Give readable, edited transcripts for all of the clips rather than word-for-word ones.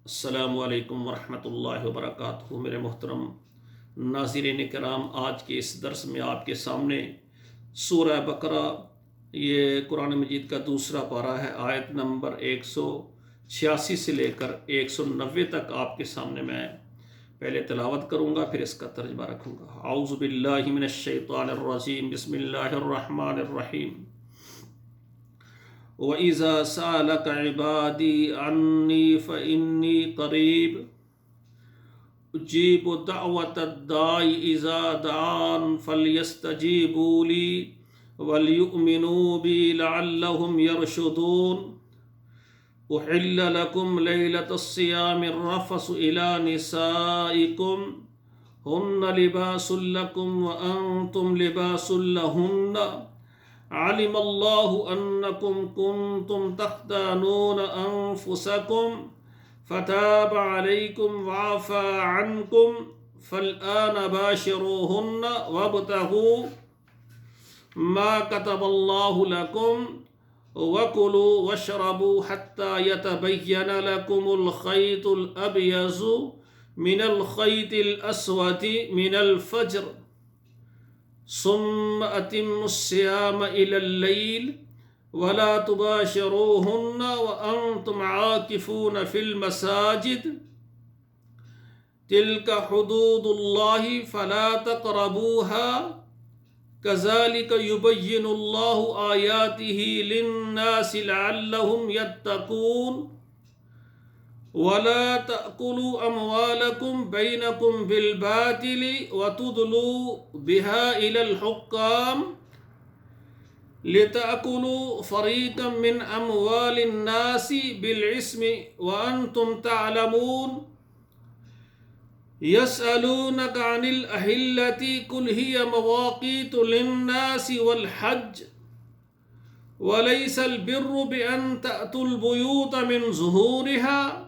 السلام علیکم ورحمۃ اللہ وبرکاتہ۔ میرے محترم ناظرین کرام، آج کے اس درس میں آپ کے سامنے سورہ بقرہ، یہ قرآن مجید کا دوسرا پارہ ہے، آیت نمبر 186 سے لے کر 190 تک آپ کے سامنے میں پہلے تلاوت کروں گا، پھر اس کا ترجمہ رکھوں گا۔ اعوذ باللہ من الشیطان الرجیم، بسم اللہ الرحمن الرحیم۔ وَإِذَا سَأَلَكَ عِبَادِي عَنِّي فَإِنِّي قَرِيبٌ أُجِيبُ دَعْوَةَ الدَّاعِ إِذَا دَعَانِ فَلْيَسْتَجِيبُوا لِي وَلْيُؤْمِنُوا بِي لَعَلَّهُمْ يَرْشُدُونَ أُحِلَّ لَكُمْ لَيْلَةَ الصِّيَامِ الرَّفَثُ إِلَى نِسَائِكُمْ هُنَّ لِبَاسٌ لَكُمْ وَأَنْتُمْ لِبَاسٌ لَهُنَّ علم اللہ انکم کنتم تختانون انفسکم فتاب علیکم وعفا عنکم فالآن باشروہن وابتغوا ما کتب اللہ لکم وکلوا واشربوا حتی یتبین لکم الخیط الابیض من الخیط الاسود من الفجر ثم اتموا الصيام الى الليل ولا تباشروهن وانتم عاكفون في المساجد تلك حدود الله فلا تقربوها كذلك يبين الله آياته للناس لعلهم يتقون ولا تأكلوا أموالكم بينكم بالباطل وتدلوا بها إلى الحكام لتأكلوا فريقا من أموال الناس بالإثم وأنتم تعلمون يسألونك عن الأهلة قل هي مواقيت للناس والحج وليس البر بأن تأتوا البيوت من ظهورها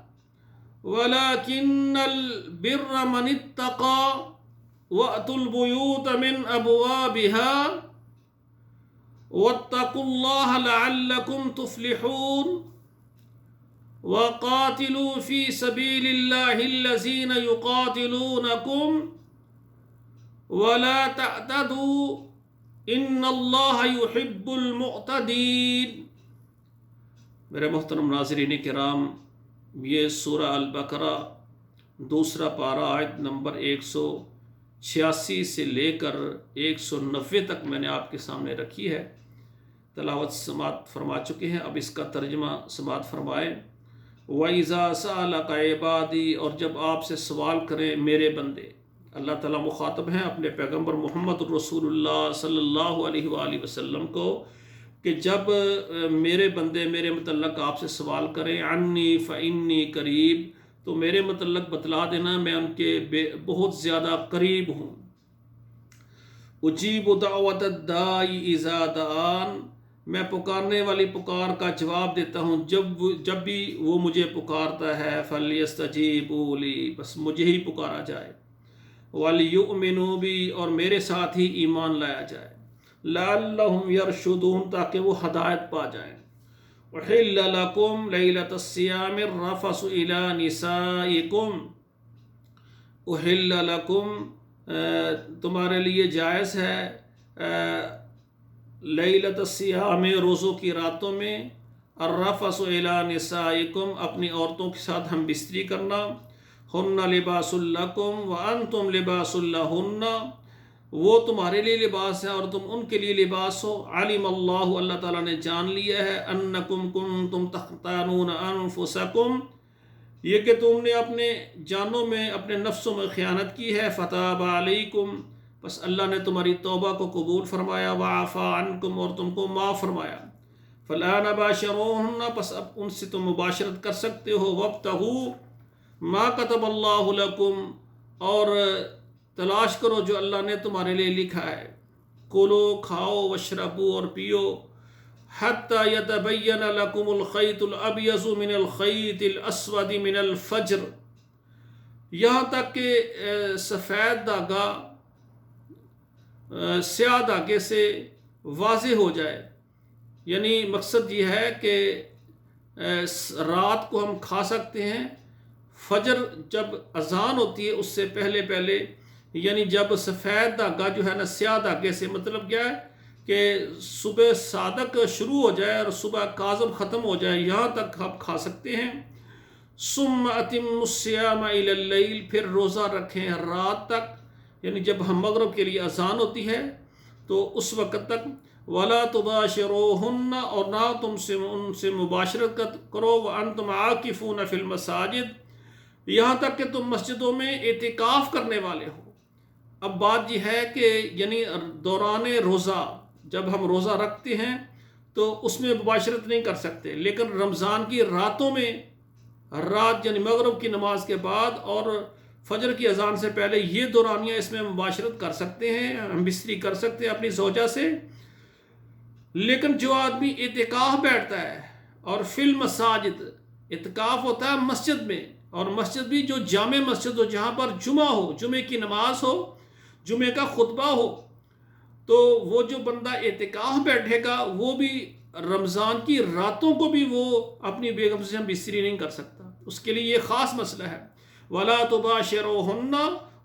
ولكن البر من اتقى وأتوا البيوت من أبوابها واتقوا الله لعلكم تفلحون وقاتلوا في سبيل الله الذين يقاتلونكم ولا تعتدوا ان اللہ یحب المعتدین۔ میرے محترم ناظرین کرام، یہ سورہ البقرہ دوسرا پارہ آیت نمبر 186 سے لے کر 190 تک میں نے آپ کے سامنے رکھی ہے، تلاوت سماعت فرما چکے ہیں۔ اب اس کا ترجمہ سماعت فرمائیں۔ وَإِذَا سَأَلَكَ عِبَادِي، اور جب آپ سے سوال کریں میرے بندے، اللہ تعالیٰ مخاطب ہیں اپنے پیغمبر محمد رسول اللہ صلی اللہ علیہ وآلہ وسلم کو کہ جب میرے بندے میرے متعلق آپ سے سوال کریں عنی فإنی قریب، تو میرے متعلق بتلا دینا میں ان کے بہت زیادہ قریب ہوں۔ اجیب دعوت الداعی اذا دعان، میں پکارنے والی پکار کا جواب دیتا ہوں جب بھی وہ مجھے پکارتا ہے۔ فلیستجیبوا لی، بس مجھے ہی پکارا جائے۔ وَلْيُؤْمِنُوا بِي، اور میرے ساتھ ہی ایمان لایا جائے۔ لَعَلَّهُمْ يَرْشُدُونَ، تاکہ وہ ہدایت پا جائیں۔ أُحِلَّ لَكُمْ لَيْلَةَ الصِّيَامِ الرَّفَثُ إِلَى نِسَائِكُمْ، أُحِلَّ لَكُمْ، تمہارے لیے جائز ہے لیلۃ الصیام، روزوں کی راتوں میں، الرفث إِلَى نِسَائِكُمْ، اپنی عورتوں کے ساتھ ہم بستری کرنا، ہن لباس لکم وانتم لباس لہن، وہ تمہارے لیے لباس ہے اور تم ان کے لیے لباس ہو۔ علم اللہ، اللہ تعالیٰ نے جان لیا ہے، انکم کنتم تختانون انفسکم، یہ کہ تم نے اپنے جانوں میں اپنے نفسوں میں خیانت کی ہے۔ فتاب علیکم، بس اللہ نے تمہاری توبہ کو قبول فرمایا۔ وعفا عنکم، اور تم کو معاف فرمایا۔ فالآن باشروہن، پس اب ان سے تم مباشرت کر سکتے ہو۔ وابتغوا ما کتب اللہ لکم، اور تلاش کرو جو اللہ نے تمہارے لیے لکھا ہے۔ کلو، کھاؤ، واشربو، اور پیو، حتی یتبین لکم الخیط الابیض من الخیط الاسود من الفجر، یہاں تک کہ سفید دھاگا سیاہ دھاگے سے واضح ہو جائے۔ یعنی مقصد یہ ہے کہ رات کو ہم کھا سکتے ہیں فجر جب اذان ہوتی ہے اس سے پہلے پہلے، یعنی جب سفید دھاگا جو ہے نا سیاہ دھاگے سے، مطلب کیا ہے کہ صبح صادق شروع ہو جائے اور صبح کاظم ختم ہو جائے، یہاں تک آپ کھا سکتے ہیں۔ ثم اتموا الصیام الی اللیل، پھر روزہ رکھیں رات تک، یعنی جب ہم مغرب کے لیے اذان ہوتی ہے تو اس وقت تک۔ ولا تباشروہن، اور نہ تم سے ان سے مباشرت کرو، وانتم عاکفون فی المساجد، یہاں تک کہ تم مسجدوں میں اعتکاف کرنے والے ہو۔ اب بات یہ ہے کہ یعنی دوران روزہ جب ہم روزہ رکھتے ہیں تو اس میں مباشرت نہیں کر سکتے، لیکن رمضان کی راتوں میں، رات یعنی مغرب کی نماز کے بعد اور فجر کی اذان سے پہلے، یہ دورانیہ اس میں مباشرت کر سکتے ہیں، ہم بستری کر سکتے ہیں اپنی زوجہ سے۔ لیکن جو آدمی اعتکاف بیٹھتا ہے، اور فی المساجد، اعتکاف ہوتا ہے مسجد میں، اور مسجد بھی جو جامع مسجد ہو، جہاں پر جمعہ ہو، جمعے کی نماز ہو، جمعے کا خطبہ ہو، تو وہ جو بندہ اعتکاف بیٹھے گا وہ بھی رمضان کی راتوں کو بھی وہ اپنی بیگم سے ہم بستری نہیں کر سکتا، اس کے لیے یہ خاص مسئلہ ہے۔ وَلَا تُبَاشِرُوهُنَّ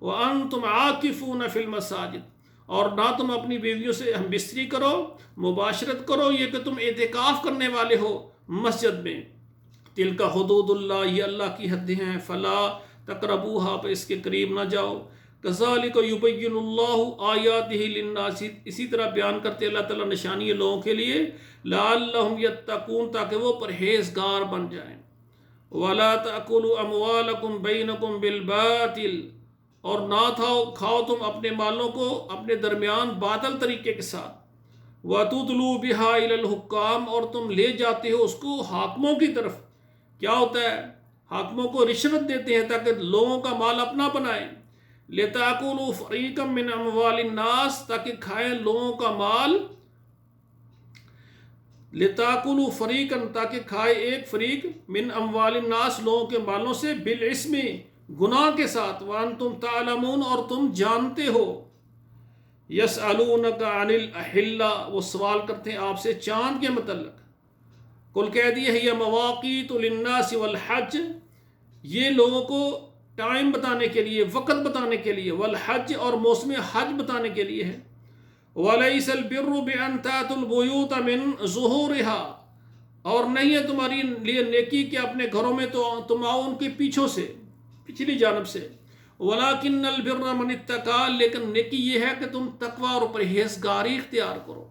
وَأَنْتُمْ عَاكِفُونَ فِي الْمَسَاجِدِ، اور نہ تم اپنی بیویوں سے ہم بستری کرو، مباشرت کرو، یہ کہ تم اعتکاف کرنے والے ہو مسجد میں۔ تِلْكَ حُدُودُ اللَّهِ، یہ اللہ کی حدیں ہیں، فَلَا تَقْرَبُوهَا، پہ اس کے قریب نہ جاؤ۔ كَذَلِكَ يُبَيِّنُ اللَّهُ آيَاتِهِ لِلنَّاسِ، اسی طرح بیان کرتے اللہ تعالیٰ نشانی ہے لوگوں کے لیے، لَعَلَّهُمْ يَتَّقُونَ، تاکہ وہ پرہیزگار بن جائیں۔ وَلَا تَأْكُلُوا أَمْوَالَكُمْ بَيْنَكُمْ بِالْبَاطِلِ، اور نہ کھاؤ تم اپنے مالوں کو اپنے درمیان باطل طریقے کے ساتھ۔ وَتُدْلُوا بِهَا إِلَى الْحُكَّامِ، اور تم لے جاتے ہو اس کو حاکموں کی طرف۔ کیا ہوتا ہے؟ حاکموں کو رشوت دیتے ہیں تاکہ لوگوں کا مال اپنا بنائیں۔ لِتَأْكُلُوا فَرِيقًا مِّنْ أَمْوَالِ النَّاسِ، تاکہ کھائیں لوگوں کا مال۔ لِتَأْكُلُوا فَرِيقًا، تاکہ کھائے ایک فریق، مِّنْ أَمْوَالِ النَّاسِ، لوگوں کے مالوں سے، بِالْإِثْمِ، گناہ کے ساتھ، وَأَنْتُمْ تَعْلَمُونَ، اور تم جانتے ہو۔ يَسْأَلُونَكَ عَنِ الْأَحِلَّةِ، وہ سوال کرتے ہیں آپ سے چاند کے متعلق۔ قُلْ کہہ دیے ہے، مواقیت للناس والحج، یہ لوگوں کو ٹائم بتانے کے لیے، وقت بتانے کے لیے، والحج، اور موسم حج بتانے کے لیے ہے۔ وَلَيْسَ الْبِرُّ بِأَنْ تَأْتُوا الْبُيُوتَ مِنْ ظُهُورِهَا، اور نہیں ہے تمہاری لیے نیکی کہ اپنے گھروں میں تو تم آؤ ان کے پیچھوں سے، پچھلی جانب سے۔ وَلَكِنَّ الْبِرَّ مَنِ اتَّقَىٰ، لیکن نیکی یہ ہے کہ تم تقوی اور پرہیزگاری اختیار کرو۔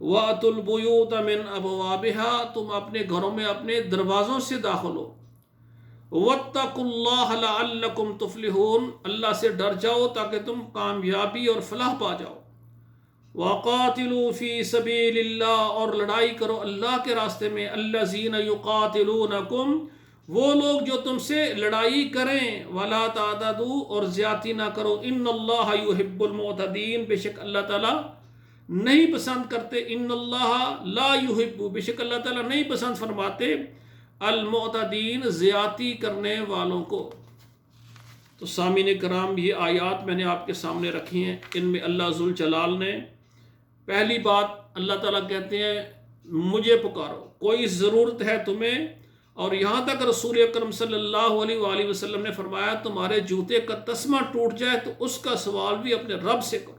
وَأْتُوا الْبُيُوتَ مِنْ أَبْوَابِهَا، تم اپنے گھروں میں اپنے دروازوں سے داخل ہو۔ وَاتَّقُوا اللَّهَ لَعَلَّكُمْ تُفْلِحُونَ، اللہ سے ڈر جاؤ تاکہ تم کامیابی اور فلاح پا جاؤ۔ وَقَاتِلُوا فِي سَبِيلِ اللَّهِ، اور لڑائی کرو اللہ کے راستے میں، الَّذِينَ يُقَاتِلُونَكُمْ، وہ لوگ جو تم سے لڑائی کریں، وَلَا تَعْتَدُوا، اور زیادتی نہ کرو، إِنَّ اللَّهَ يُحِبُّ الْمُعْتَدِينَ، بے شک اللہ تعالیٰ نہیں پسند کرتے، إِنَّ اللَّهَ لَا يُحِبُّ، بے شک اللہ تعالیٰ نہیں پسند فرماتے، المعتدین، زیادتی کرنے والوں کو۔ تو سامعین کرام، یہ آیات میں نے آپ کے سامنے رکھی ہیں، ان میں اللہ ذوالجلال نے پہلی بات اللہ تعالیٰ کہتے ہیں مجھے پکارو، کوئی ضرورت ہے تمہیں، اور یہاں تک رسول اکرم صلی اللہ علیہ وآلہ وسلم نے فرمایا تمہارے جوتے کا تسمہ ٹوٹ جائے تو اس کا سوال بھی اپنے رب سے کرو۔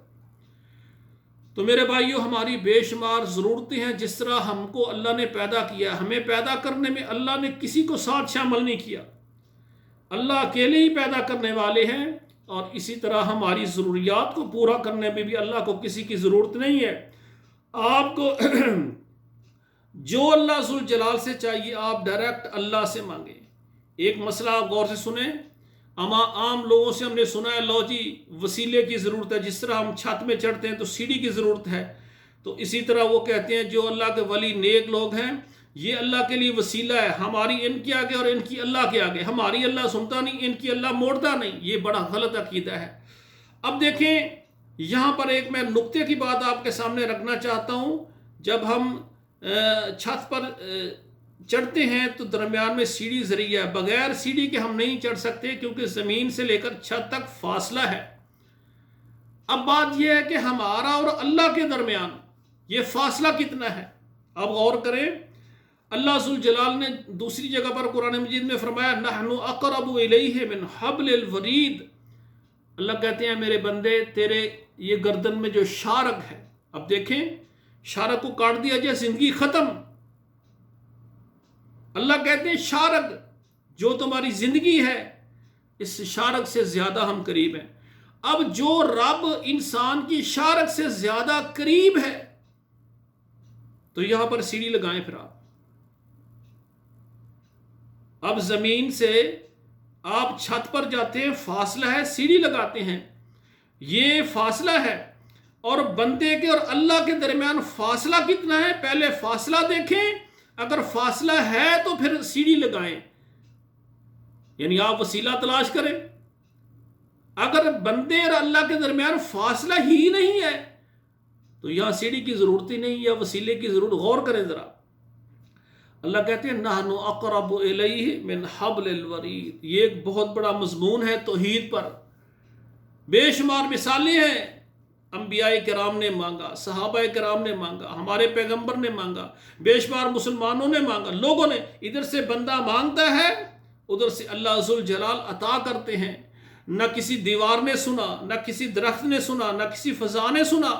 تو میرے بھائیو، ہماری بے شمار ضرورتیں ہیں، جس طرح ہم کو اللہ نے پیدا کیا، ہمیں پیدا کرنے میں اللہ نے کسی کو ساتھ شامل نہیں کیا، اللہ اکیلے ہی پیدا کرنے والے ہیں، اور اسی طرح ہماری ضروریات کو پورا کرنے میں بھی اللہ کو کسی کی ضرورت نہیں ہے۔ آپ کو جو اللہ ذوالجلال سے چاہیے آپ ڈائریکٹ اللہ سے مانگیں۔ ایک مسئلہ آپ غور سے سنیں، اما عام لوگوں سے ہم نے سنا ہے لو جی وسیلے کی ضرورت ہے، جس طرح ہم چھت میں چڑھتے ہیں تو سیڑھی کی ضرورت ہے، تو اسی طرح وہ کہتے ہیں جو اللہ کے ولی نیک لوگ ہیں یہ اللہ کے لیے وسیلہ ہے، ہماری ان کے آگے اور ان کی اللہ کے آگے، ہماری اللہ سنتا نہیں، ان کی اللہ موڑتا نہیں۔ یہ بڑا غلط عقیدہ ہے۔ اب دیکھیں یہاں پر ایک میں نقطے کی بات آپ کے سامنے رکھنا چاہتا ہوں، جب ہم چھت پر چڑھتے ہیں تو درمیان میں سیڑھی ذریعہ ہے، بغیر سیڑھی کے ہم نہیں چڑھ سکتے کیونکہ زمین سے لے کر چھت تک فاصلہ ہے۔ اب بات یہ ہے کہ ہمارا اور اللہ کے درمیان یہ فاصلہ کتنا ہے؟ اب غور کریں، اللہ ذوالجلال نے دوسری جگہ پر قرآن مجید میں فرمایا نحن اقرب الیہ من حبل الورید، اللہ کہتے ہیں میرے بندے تیرے یہ گردن میں جو شارک ہے، اب دیکھیں شارک کو کاٹ دیا جائے زندگی ختم، اللہ کہتے ہیں شارک جو تمہاری زندگی ہے اس شارک سے زیادہ ہم قریب ہیں۔ اب جو رب انسان کی شارک سے زیادہ قریب ہے تو یہاں پر سیڑھی لگائیں پھر اب زمین سے آپ چھت پر جاتے ہیں، فاصلہ ہے، سیڑھی لگاتے ہیں، یہ فاصلہ ہے، اور بندے کے اور اللہ کے درمیان فاصلہ کتنا ہے؟ پہلے فاصلہ دیکھیں، اگر فاصلہ ہے تو پھر سیڑھی لگائیں، یعنی آپ وسیلہ تلاش کریں۔ اگر بندے اور اللہ کے درمیان فاصلہ ہی نہیں ہے تو یہاں سیڑھی کی ضرورت ہی نہیں، یا وسیلے کی ضرورت، غور کریں ذرا۔ اللہ کہتے ہیں نحن اقرب الیہ من حبل الورید، یہ ایک بہت بڑا مضمون ہے توحید پر، بے شمار مثالیں ہیں، انبیاء کرام نے مانگا، صحابہ کرام نے مانگا، ہمارے پیغمبر نے مانگا، بے شمار مسلمانوں نے مانگا، لوگوں نے، ادھر سے بندہ مانگتا ہے ادھر سے اللہ ذوالجلال عطا کرتے ہیں، نہ کسی دیوار نے سنا، نہ کسی درخت نے سنا، نہ کسی فضا نے سنا،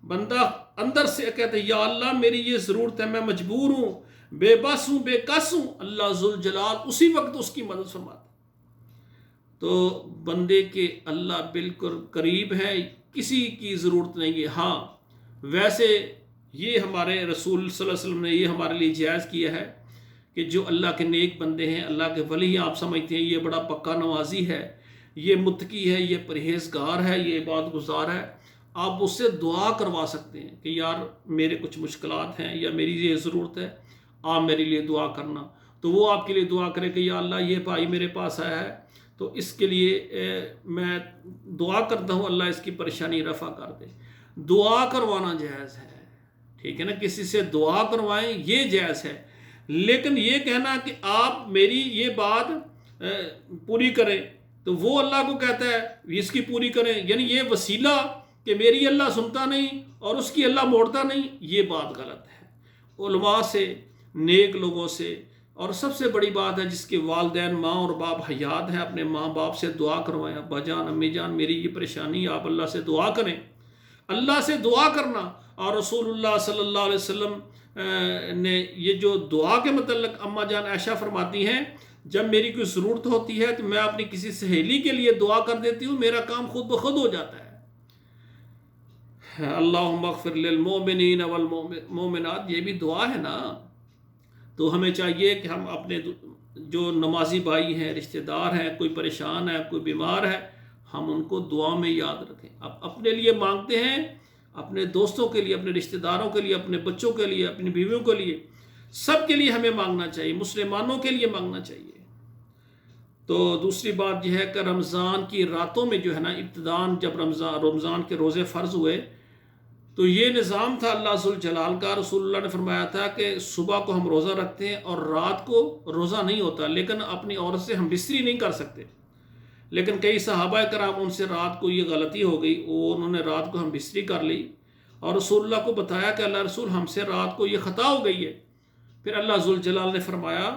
بندہ اندر سے کہتے ہیں یا اللہ میری یہ ضرورت ہے، میں مجبور ہوں، بے بس ہوں، بے کس ہوں، اللہ ذوالجلال اسی وقت اس کی مدد فرماتا۔ تو بندے کے اللہ بالکل قریب ہے، کسی کی ضرورت نہیں ہے۔ ہاں ویسے یہ ہمارے رسول صلی اللہ علیہ وسلم نے یہ ہمارے لیے جائز کیا ہے کہ جو اللہ کے نیک بندے ہیں، اللہ کے ولی آپ سمجھتے ہیں یہ بڑا پکا نمازی ہے، یہ متقی ہے، یہ پرہیزگار ہے، یہ عبادت گزار ہے، آپ اس سے دعا کروا سکتے ہیں کہ یار میرے کچھ مشکلات ہیں یا میری یہ ضرورت ہے، آپ میرے لیے دعا کرنا، تو وہ آپ کے لیے دعا کرے کہ یا اللہ یہ بھائی میرے پاس آیا ہے تو اس کے لیے میں دعا کرتا ہوں اللہ اس کی پریشانی رفع کر دے۔ دعا کروانا جائز ہے، ٹھیک ہے نا، کسی سے دعا کروائیں یہ جائز ہے، لیکن یہ کہنا کہ آپ میری یہ بات پوری کریں تو وہ اللہ کو کہتا ہے اس کی پوری کریں، یعنی یہ وسیلہ کہ میری اللہ سنتا نہیں اور اس کی اللہ موڑتا نہیں، یہ بات غلط ہے۔ علماء سے، نیک لوگوں سے، اور سب سے بڑی بات ہے جس کے والدین ماں اور باپ حیات ہیں، اپنے ماں باپ سے دعا کروائیں، ابا جان امی جان میری یہ پریشانی، آپ اللہ سے دعا کریں۔ اللہ سے دعا کرنا، اور رسول اللہ صلی اللہ علیہ وسلم نے یہ جو دعا کے متعلق اماں جان عائشہ فرماتی ہیں جب میری کوئی ضرورت ہوتی ہے تو میں اپنی کسی سہیلی کے لیے دعا کر دیتی ہوں، میرا کام خود بخود ہو جاتا ہے۔ اللہم اغفر للمؤمنین والمؤمنات، یہ بھی دعا ہے نا، تو ہمیں چاہیے کہ ہم اپنے جو نمازی بھائی ہیں، رشتہ دار ہیں، کوئی پریشان ہے، کوئی بیمار ہے، ہم ان کو دعا میں یاد رکھیں۔ اب اپنے لیے مانگتے ہیں، اپنے دوستوں کے لیے، اپنے رشتہ داروں کے لیے، اپنے بچوں کے لیے، اپنی بیویوں کے لیے، سب کے لیے ہمیں مانگنا چاہیے، مسلمانوں کے لیے مانگنا چاہیے۔ تو دوسری بات یہ ہے کہ رمضان کی راتوں میں جو ہے نا، ابتداً جب رمضان کے روزے فرض ہوئے تو یہ نظام تھا اللہ ذوالجلال کا، رسول اللہ نے فرمایا تھا کہ صبح کو ہم روزہ رکھتے ہیں اور رات کو روزہ نہیں ہوتا، لیکن اپنی عورت سے ہم بستری نہیں کر سکتے، لیکن کئی صحابہ کرام ان سے رات کو یہ غلطی ہو گئی، انہوں نے رات کو ہم بستری کر لی اور رسول اللہ کو بتایا کہ اللہ رسول ہم سے رات کو یہ خطا ہو گئی ہے۔ پھر اللہ ذوالجلال نے فرمایا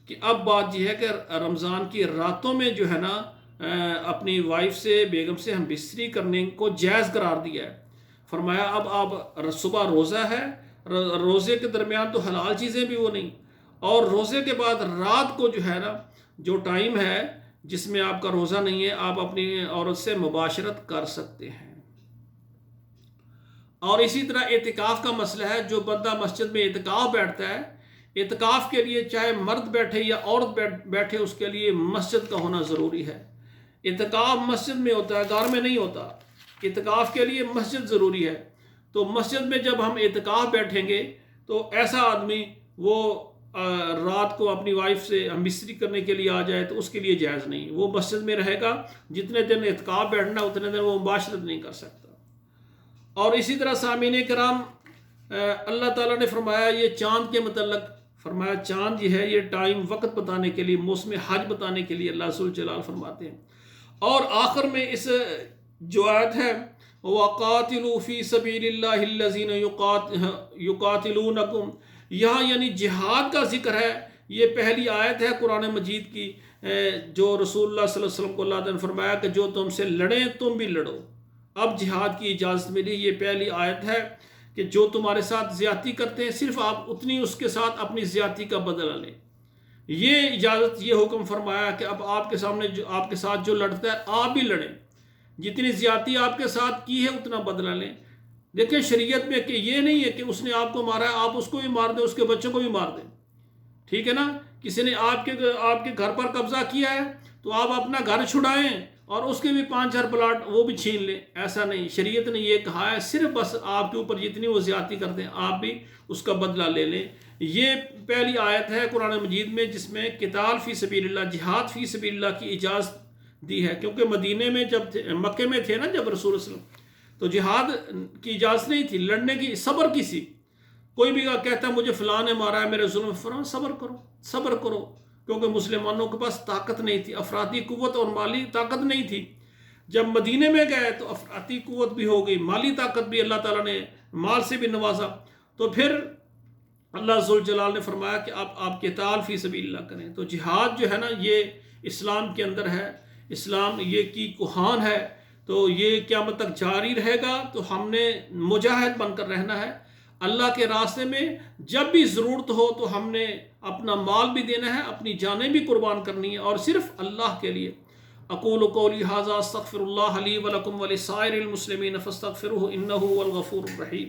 کہ اب بات یہ ہے کہ رمضان کی راتوں میں جو ہے نا اپنی وائف سے، بیگم سے ہم بستری کرنے کو جائز قرار دیا ہے۔ فرمایا اب آپ صبح روزہ ہے، روزے کے درمیان تو حلال چیزیں بھی وہ نہیں، اور روزے کے بعد رات کو جو ہے نا جو ٹائم ہے جس میں آپ کا روزہ نہیں ہے، آپ اپنی عورت سے مباشرت کر سکتے ہیں۔ اور اسی طرح اعتکاف کا مسئلہ ہے، جو بندہ مسجد میں اعتکاف بیٹھتا ہے، اعتکاف کے لیے چاہے مرد بیٹھے یا عورت بیٹھے اس کے لیے مسجد کا ہونا ضروری ہے۔ اعتکاف مسجد میں ہوتا ہے، گھر میں نہیں ہوتا، اعتکاف کے لیے مسجد ضروری ہے۔ تو مسجد میں جب ہم اعتکاف بیٹھیں گے تو ایسا آدمی وہ رات کو اپنی وائف سے ہم بستری کرنے کے لیے آ جائے تو اس کے لیے جائز نہیں، وہ مسجد میں رہے گا، جتنے دن اعتکاف بیٹھنا اتنے دن وہ مباشرت نہیں کر سکتا۔ اور اسی طرح سامعین کرام، اللہ تعالیٰ نے فرمایا یہ چاند کے متعلق، فرمایا چاند یہ ہے، یہ ٹائم وقت بتانے کے لیے، موسم حج بتانے کے لیے اللہ ذوالجلال فرماتے ہیں۔ اور آخر میں اس جو آیت ہے وَقَاتِلُوا فِي سَبِيلِ اللَّهِ الَّذِينَ يُقَاتِلُونَكُمْ یہاں یعنی جہاد کا ذکر ہے، یہ پہلی آیت ہے قرآن مجید کی جو رسول اللہ صلی اللہ علیہ وسلم کو اللہ نے فرمایا کہ جو تم سے لڑیں تم بھی لڑو، اب جہاد کی اجازت ملی۔ یہ پہلی آیت ہے کہ جو تمہارے ساتھ زیادتی کرتے ہیں صرف آپ اتنی اس کے ساتھ اپنی زیادتی کا بدلہ لیں۔ یہ اجازت، یہ حکم فرمایا کہ اب آپ کے سامنے جو آپ کے ساتھ جو لڑتا ہے آپ بھی لڑیں، جتنی زیادتی آپ کے ساتھ کی ہے اتنا بدلہ لیں۔ دیکھیں شریعت میں کہ یہ نہیں ہے کہ اس نے آپ کو مارا ہے آپ اس کو بھی مار دیں، اس کے بچوں کو بھی مار دیں، ٹھیک ہے نا۔ کسی نے آپ کے گھر پر قبضہ کیا ہے تو آپ اپنا گھر چھڑائیں اور اس کے بھی 5,000 پلاٹ وہ بھی چھین لیں، ایسا نہیں۔ شریعت نے یہ کہا ہے صرف بس آپ کے اوپر جتنی وہ زیادتی کرتے ہیں آپ بھی اس کا بدلہ لے لیں۔ یہ پہلی آیت ہے قرآن مجید میں جس میں قتال فی سبیل اللہ، جہاد فی سبیل اللہ کی اجازت دی ہے، کیونکہ مدینے میں جب مکے میں تھے نا جب رسول اللہ صلی اللہ علیہ وسلم، تو جہاد کی اجازت نہیں تھی، لڑنے کی، صبر کی سی۔ کوئی بھی کہتا ہے مجھے فلاں نے مارا ہے میرے ظلم، فلاں صبر کرو، صبر کرو، کیونکہ مسلمانوں کے پاس طاقت نہیں تھی، افرادی قوت اور مالی طاقت نہیں تھی۔ جب مدینے میں گئے تو افرادی قوت بھی ہو گئی، مالی طاقت بھی، اللہ تعالیٰ نے مال سے بھی نوازا، تو پھر اللہ ذوالجلال نے فرمایا کہ آپ قتال فی سبیل اللہ کریں۔ تو جہاد جو ہے نا یہ اسلام کے اندر ہے، اسلام یہ کی کوہان ہے، تو یہ قیامت تک جاری رہے گا۔ تو ہم نے مجاہد بن کر رہنا ہے اللہ کے راستے میں، جب بھی ضرورت ہو تو ہم نے اپنا مال بھی دینا ہے، اپنی جانیں بھی قربان کرنی ہے، اور صرف اللہ کے لیے۔ اقول قولی ھذا استغفر اللہ لی ولکم ولسائر المسلمین فاستغفروہ انہ هو الغفور الرحیم۔